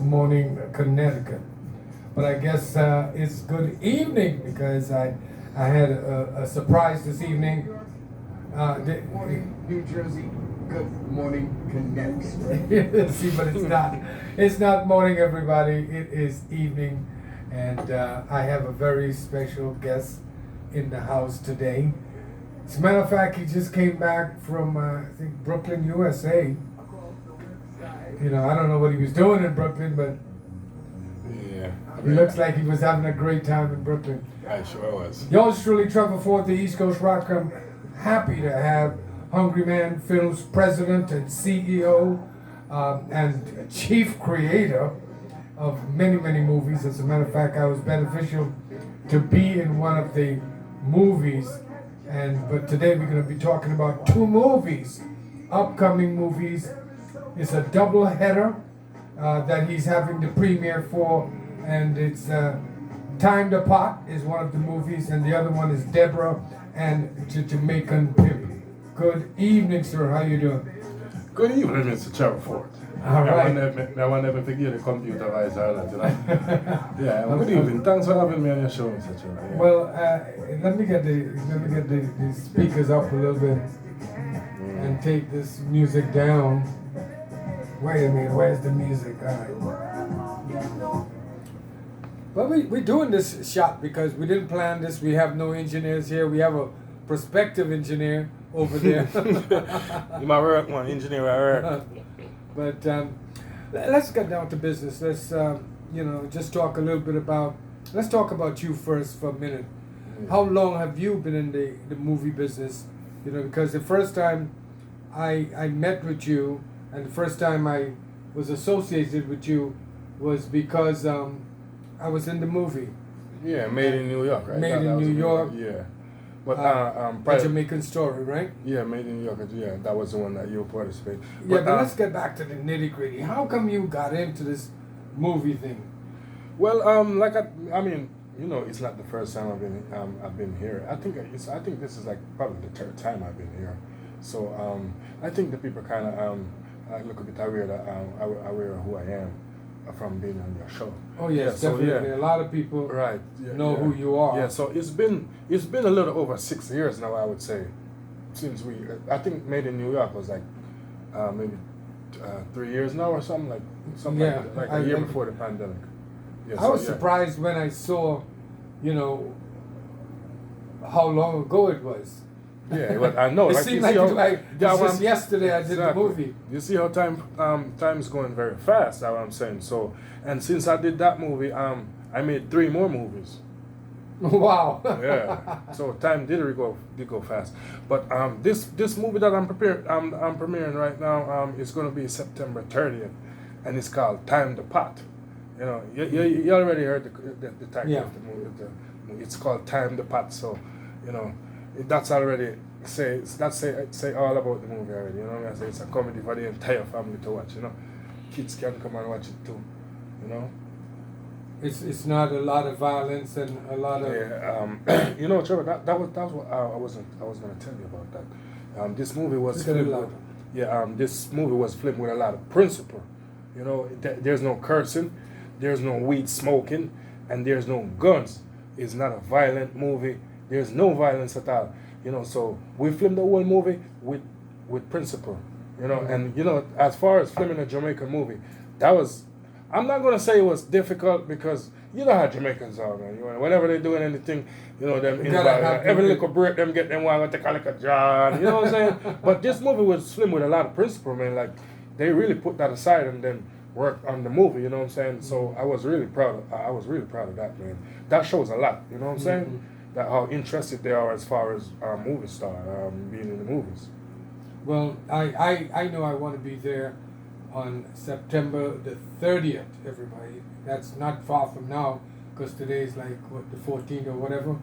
good morning, Connecticut. But I guess it's good evening because I had a surprise this evening. Good morning, New Jersey. Good morning, Connecticut. See, but it's not. It's not morning, everybody. It is evening, and I have a very special guest in the house today. As a matter of fact, he just came back from I think Brooklyn, USA. You know, I don't know what he was doing in Brooklyn, but yeah, he looks like he was having a great time in Brooklyn. I sure was. Yours truly, Trevor Forde, the East Coast Rocker. I'm happy to have Hungry Man Films president and CEO and chief creator of many, many movies. As a matter of fact, I was beneficial to be in one of the movies. But today we're going to be talking about two movies, upcoming movies. It's a double header that he's having the premiere for, and it's Time to Pot is one of the movies, and the other one is Deborah and the Jamaican Pimp. Good evening, sir. How you doing? Good evening, Mr. Trevor Forde. All right. I want never forget the computer voice, you know. Yeah, good evening. Thanks for having me on your show, Mr. Trevor. Yeah. Well, let me get the speakers up a little bit and take this music down. Wait a minute, where's the music? All right. Well, we're doing this shot because we didn't plan this. We have no engineers here. We have a prospective engineer over there. You my work, man, engineer at work. But let's get down to business. Let's just talk a little bit about. Let's talk about you first for a minute. How long have you been in the movie business? You know, because the first time I met with you, and the first time I was associated with you was because I was in the movie. Yeah, Made in New York, right? Made in that was New York. Yeah. But A Jamaican Story, right? yeah, Made in New York. Yeah, that was the one that you participated. Yeah, but let's get back to the nitty gritty. How come you got into this movie thing? Well, I mean, you know, it's not the first time I've been here. I think this is like probably the third time I've been here. So I think the people kind of look a bit aware that aware of who I am from being on your show. Oh yes, yeah, definitely. So, yeah. A lot of people know who you are. Yeah, so it's been a little over 6 years now, I would say, since I think Made in New York was like maybe 3 years now or something like a year before the pandemic. Yeah, I was surprised when I saw, you know, how long ago it was. Yeah, well, I know. It seemed like just yesterday I did the movie. You see how time is going very fast. That's what I'm saying. So, and since I did that movie, I made 3 more movies. Wow. Yeah. So time did go fast. But this movie that I'm premiering right now is going to be September 30th, and it's called Time to Pot. You know, you already heard the title of the movie. It's called Time to Pot. So, you know. That's already say all about the movie already. You know what I say? It's a comedy for the entire family to watch. You know, kids can come and watch it too. You know, it's not a lot of violence and a lot of you know, Trevor, that was what I was going to tell you about that. This movie was this movie was filmed with a lot of principle. You know, there's no cursing, there's no weed smoking, and there's no guns. It's not a violent movie. There's no violence at all, you know. So we filmed the whole movie with principle, you know. And you know, as far as filming a Jamaican movie, I'm not gonna say it was difficult because you know how Jamaicans are, man. You know, whenever they're doing anything, you know, every little break, them get them want to take a little job. You know what I'm saying? But this movie was filmed with a lot of principle, man. Like they really put that aside and then worked on the movie. You know what I'm saying? So I was really proud of that, man. That shows a lot. You know what I'm saying? Mm-hmm. That how interested they are as far as movie star being in the movies. Well, I know I want to be there on September the 30th, everybody. That's not far from now, because today's like, what, the 14th or whatever?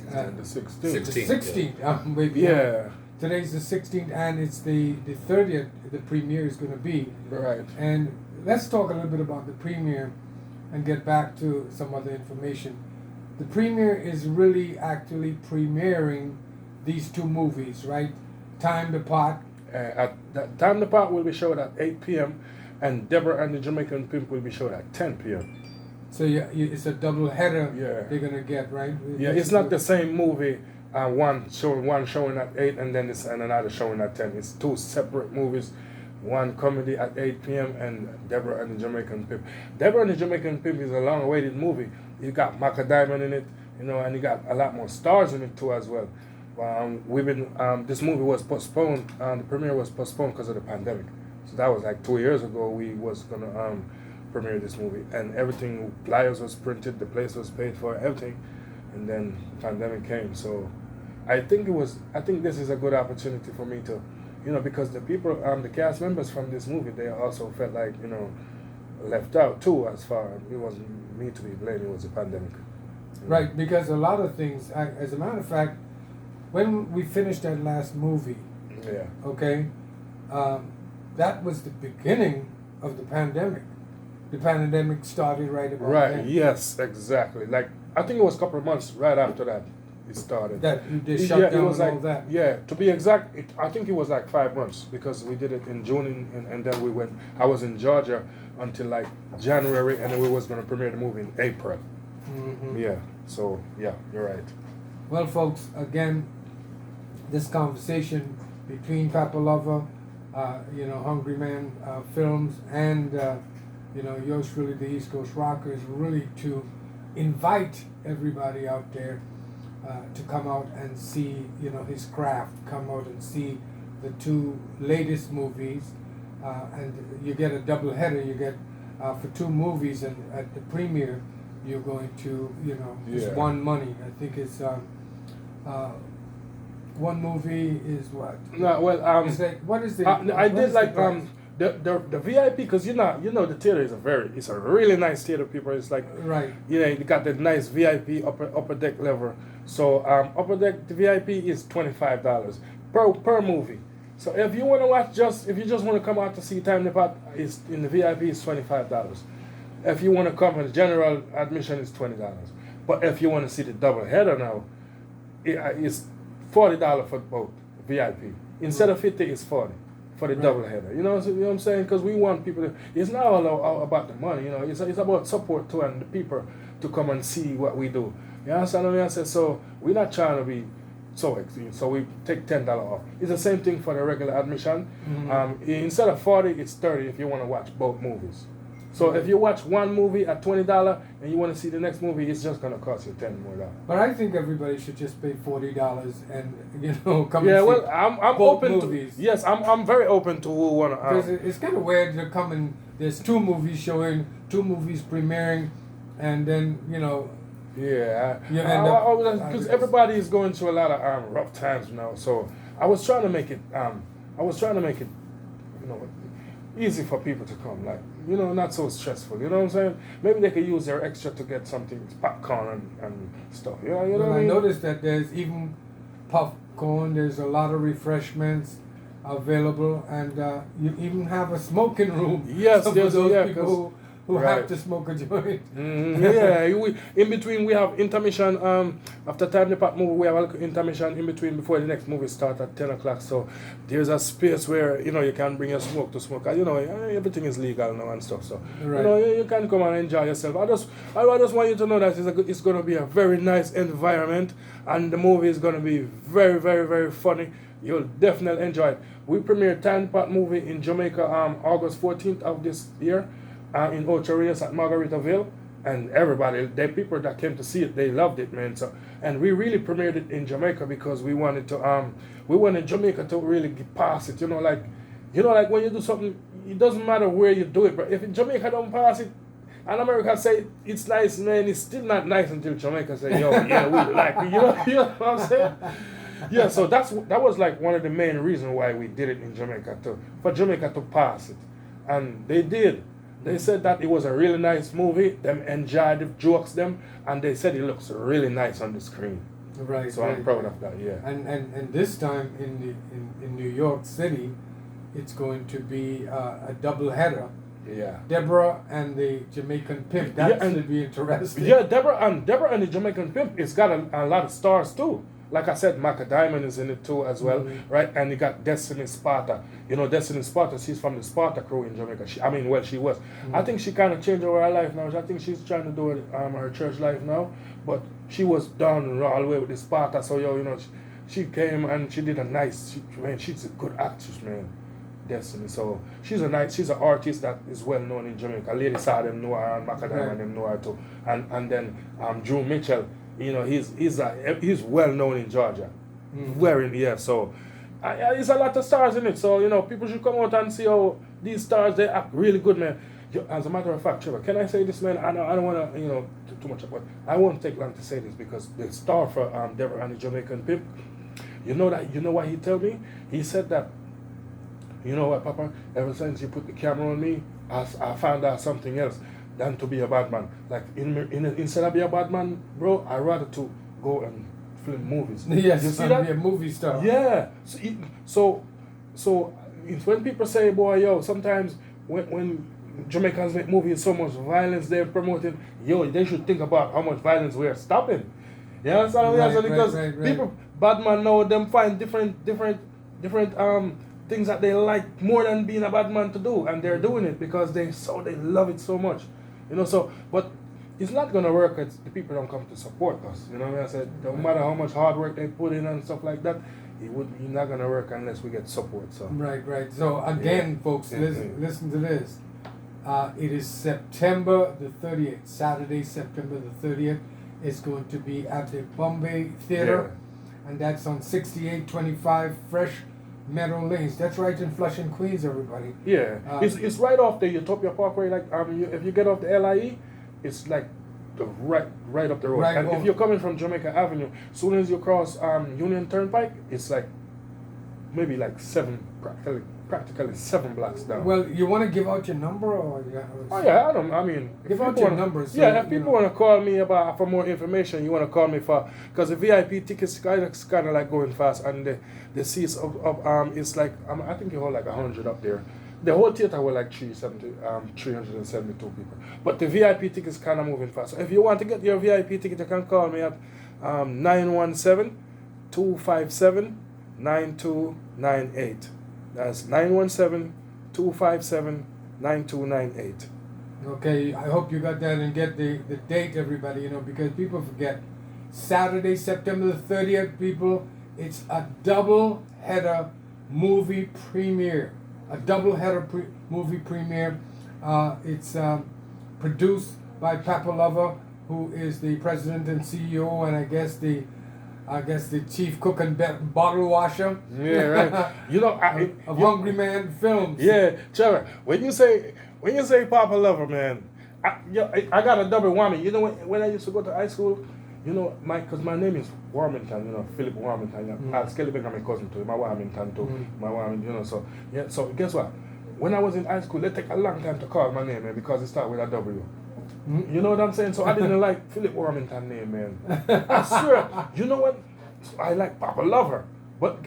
The 16th. The 16th, maybe. Yeah. Today's the 16th, and it's the 30th, the premiere is going to be. Right. And let's talk a little bit about the premiere and get back to some other information. The premiere is really actually premiering these two movies, right? Time to Pot. Time to Pot will be showed at 8 p.m. and Deborah and the Jamaican Pimp will be showed at 10 p.m. So it's a double header. Yeah. They're gonna get right. Yeah, it's not the same movie. One showing at 8 and then and another showing at 10. It's two separate movies. One comedy at 8 p.m. and Deborah and the Jamaican Pimp. Deborah and the Jamaican Pimp is a long-awaited movie. It got Maca Diamond in it, and it got a lot more stars in it too as well. This movie was postponed. The premiere was postponed because of the pandemic. So that was like 2 years ago. We was gonna premiere this movie, and everything, flyers was printed, the place was paid for, everything, and then pandemic came. So I think this is a good opportunity for me to, because the people, the cast members from this movie, they also felt like, left out too, as far, it wasn't me to be blamed, it was the pandemic. Right, because a lot of things, as a matter of fact, when we finished that last movie, Yeah. okay, that was the beginning of the pandemic. The pandemic started right about Right, then. yes, exactly. Like, I think it was a couple of months right after that it started. That they shut down it was and like, all that. Yeah, to be exact, I think it was like 5 months because we did it in June and then we went, I was in Georgia until like January and then we was going to premiere the movie in April. Mm-hmm. Yeah, so yeah, you're right. Well, folks, again, this conversation between Papa Lover, Hungry Man Films, and yours truly, the East Coast Rocker, is really to invite everybody out there to come out and see, his craft. Come out and see the two latest movies, and you get a double header. You get for two movies, and at the premiere, you're going to, just Yeah. one money. I think it's one movie is what? No, well, It's like, what is the? I what did is like the price? the VIP because the theater is it's a really nice theater. People, it's like Right. you got the nice VIP upper deck level. So upper deck the VIP is $25 per movie. So if you want to watch if you just want to come out to see Time the Pot, is in the VIP is $25. If you want to come in general admission is $20. But if you want to see the double header now, it's $40 for both VIP. Instead of 50, it's 40 for the Right. double header. You know what I'm saying? Because we want people to. It's not all about the money. It's about support too and the people to come and see what we do. You understand what I said? So we're not trying to be so extreme. So we take $10 off. It's the same thing for the regular admission. Mm-hmm. Instead of 40, it's 30 if you want to watch both movies. So if you watch one movie at $20 and you want to see the next movie, it's just gonna cost you $10 more. But I think everybody should just pay $40 and come. Yeah, and see well, I'm both open movies. to. Yes, I'm very open to who wanna. Because it's kind of weird to come and there's two movies showing, two movies premiering, and then Yeah, You end up- because everybody is going through a lot of rough times now. So I was trying to make it. Easy for people to come, like not so stressful. You know what I'm saying? Maybe they could use their extra to get something, popcorn and stuff. You know what I I mean? noticed that there's even popcorn. There's a lot of refreshments available, and you even have a smoking room. Yes, for there's- those yeah, people who right. have to smoke a joint. In between we have intermission. After Time the Pot movie, we have an intermission in between before the next movie starts at 10 o'clock. So there's a space where you can bring your smoke to smoke. Everything is legal now and stuff. So Right. you can come and enjoy yourself. I just want you to know that it's going to be a very nice environment, and the movie is going to be very, very, very funny. You'll definitely enjoy it. We premiered Time the Pot movie in Jamaica August 14th of this year. In Ocho Rios at Margaritaville, and everybody, the people that came to see it, they loved it, man. So, and we really premiered it in Jamaica because we wanted Jamaica to really get past it. Like when you do something, it doesn't matter where you do it, but if Jamaica don't pass it, and America say it's nice, man, it's still not nice until Jamaica say, yo, yeah, we like it. You know what I'm saying? Yeah, so that was like one of the main reasons why we did it in Jamaica for Jamaica to pass it, and they did. They said that it was a really nice movie. Them enjoyed the jokes, and they said it looks really nice on the screen. Right. So I'm proud of that. Yeah. And this time in New York City, it's going to be a double header. Yeah. Deborah and the Jamaican Pimp. That should be interesting. Yeah, Deborah and the Jamaican Pimp. It's got a lot of stars too. like I said, Maka Diamond is in it too as well, right? And you got Destiny Sparta. You know, Destiny Sparta, she's from the Sparta crew in Jamaica. She was. I think she kind of changed over her life now. I think she's trying to do it, her church life now. But she was down all the way with the Sparta. So, you know, she came and she did a nice, man, she's a good actress, man. Destiny. So she's an artist that is well known in Jamaica. Lady saw them know her, and Macadam and them know her too. And then Drew Mitchell, you know, he's well known in Georgia. So it's a lot of stars in it. So, you know, people should come out and see how these stars, they act really good, man. As a matter of fact, Trevor, can I say this, man? I don't want to, you know, too much about. I won't take long to say this because the star for Deborah and the Jamaican Pimp, you know what he told me? He said that, you know what, Papa? Ever since you put the camera on me, I found out something else than to be a bad man. Like instead of be a bad man, bro, I rather to go and film movies. Yes, you see that? Be a movie star. Yeah. So when people say, boy, yo, sometimes when Jamaicans make movies, so much violence they're promoting, yo, they should think about how much violence we're stopping. You understand? Because people, bad man now, them find different things that they like more than being a bad man to do, and they're doing it because they love it so much, you know. So, but it's not gonna work if the people don't come to support us. You know what I said? No matter how much hard work they put in and stuff like that, it's not gonna work unless we get support. So right. So again, folks, listen to this. It is September the 30th, Saturday, September the 30th. It's going to be at the Bombay Theater, and that's on 6825 Fresh Meadow Lanes. That's right in Flushing, Queens, everybody. Yeah, it's right off the Utopia Parkway. Like if you get off the LIE, it's like right up the road. Right and if you're coming from Jamaica Avenue, soon as you cross Union Turnpike, it's like maybe like practically 7 blocks down. Well, you want to give out your number or? Give out your numbers. So if people want to call me for more information, you want to call me because the VIP tickets kind of like going fast, and the seats of it's like I think you hold like 100 up there. The whole theater were like 372 people, but the VIP tickets kind of moving fast. So if you want to get your VIP ticket, you can call me at 917-257-9298. That's 917-257-9298. Okay, I hope you got that and get the date, everybody, you know, because people forget. Saturday, September the 30th, people, it's a double-header movie premiere. A double-header movie premiere. It's produced by Papa Lover, who is the president and CEO, and I guess the chief cook and bottle washer. Yeah, right. You know, of Hungry Man Films. Yeah, Trevor. When you say Papa Lover, man, I got a double whammy. You know, when I used to go to high school, you know, because my name is Warmington, you know, Phillip Warmington. Skelly Baker, my cousin too, my Warmington too, my Warmington, you know. So yeah, so guess what? When I was in high school, it take a long time to call my name, man, because it started with a W. You know what I'm saying? So I didn't like Phillip Warmington name, man. I swear. You know what? I like Papa Lover. But